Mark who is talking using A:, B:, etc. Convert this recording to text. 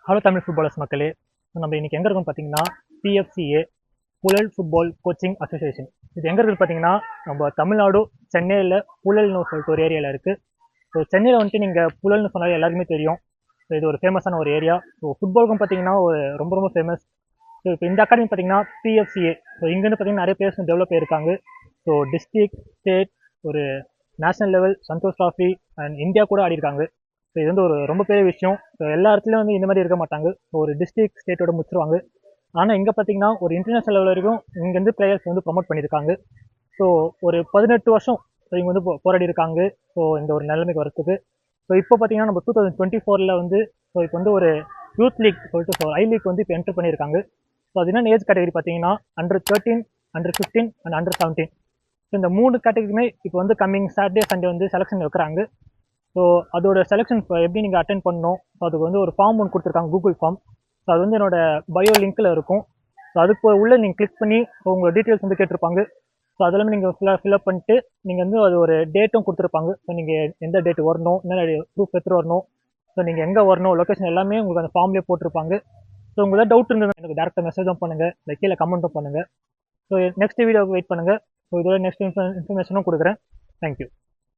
A: Hello Tamil footballers மக்களே. நம்ம இன்றைக்கி எங்கே இருக்கோம்னு பார்த்தீங்கன்னா PFCA Puzhal football coaching association. இது எங்கே இருக்குது பார்த்தீங்கன்னா நம்ம தமிழ்நாடு சென்னையில் புழல்னு சொல்லிட்டு ஒரு ஏரியாவில் இருக்குது. ஸோ சென்னையில் வந்துட்டு நீங்கள் புழல்னு சொன்னாலே எல்லாருக்குமே தெரியும். ஸோ இது ஒரு ஃபேமஸான ஒரு ஏரியா. ஸோ ஃபுட்பாலுக்கும் பார்த்தீங்கன்னா ஒரு ரொம்ப ஃபேமஸ். ஸோ இப்போ இந்த அகாடமி பார்த்தீங்கன்னா PFCA. ஸோ இங்கேருந்து பார்த்தீங்கன்னா நிறைய பிளேயர்ஸ் டெவலப் ஆயிருக்காங்க. ஸோ டிஸ்ட்ரிக்ட், ஸ்டேட், ஒரு national level, Santosh Trophy and India கூட ஆடிருக்காங்க. ஸோ இது வந்து ஒரு ரொம்ப பெரிய விஷயம். ஸோ எல்லா இடத்துலையும் வந்து இந்த மாதிரி இருக்க மாட்டாங்க. ஸோ ஒரு டிஸ்ட்ரிக்ட், ஸ்டேட்டோட முடிச்சிருவாங்க. ஆனால் இங்கே பார்த்தீங்கன்னா ஒரு இன்டர்நேஷனல் லெவல் வரைக்கும் இங்கேருந்து பிளேயர்ஸ் வந்து ப்ரொமோட் பண்ணியிருக்காங்க. ஸோ ஒரு 18 வருஷம் இவங்க வந்து போராடி இருக்காங்க. ஸோ இந்த ஒரு நிலைமைக்கு வரத்துக்கு. ஸோ இப்போ பார்த்தீங்கன்னா நம்ம 2024 வந்து ஸோ இப்போ வந்து ஒரு யூத் லீக் சொல்லிட்டு ஸோ ஐ லீக் வந்து இப்போ என்டர் பண்ணியிருக்காங்க. ஸோ அது என்ன ஏஜ் கேட்டகரி பார்த்தீங்கன்னா under 13, under 15 and under 17. So இந்த 3 கேட்டகரியுமே இப்போ வந்து கம்மிங் சாட்டர்டே சண்டே வந்து செலெக்ஷன் வைக்கிறாங்க. ஸோ அதோட செலெக்ஷன் எப்படி நீங்கள் அட்டென்ட் பண்ணணும், ஸோ அதுக்கு வந்து ஒரு ஃபார்ம் ஒன்று கொடுத்துருக்காங்க, கூகுள் ஃபார்ம். ஸோ அது வந்து என்னோட பயோ லிங்க்கில் இருக்கும். ஸோ அதுக்கு உள்ளே நீங்கள் கிளிக் பண்ணி உங்களோட டீட்டெயில்ஸ் வந்து கேட்டிருப்பாங்க. ஸோ அதெல்லாமே நீங்கள் ஃபில்அப் பண்ணிட்டு நீங்கள் வந்து அது ஒரு டேட்டும் கொடுத்துருப்பாங்க. ஸோ நீங்கள் எந்த டேட் வரணும், என்ன ப்ரூஃப் எடுத்துகிட்டு வரணும், ஸோ நீங்கள் எங்கே வரணும், லொக்கேஷன் எல்லாமே உங்களுக்கு அந்த ஃபார்ம்லேயே போட்டிருப்பாங்க. ஸோ உங்களுக்கு டவுட் இருந்தது எனக்கு டேரெக்டாக மெசேஜும் பண்ணுங்கள், இல்லை கீழே கமெண்ட்டும் பண்ணுங்கள். ஸோ நெக்ஸ்ட் வீடியோவுக்கு வெயிட் பண்ணுங்கள். ஸோ இதோட நெக்ஸ்ட் இன்ஃபர்மேஷனும் கொடுக்குறேன். தேங்க்யூ.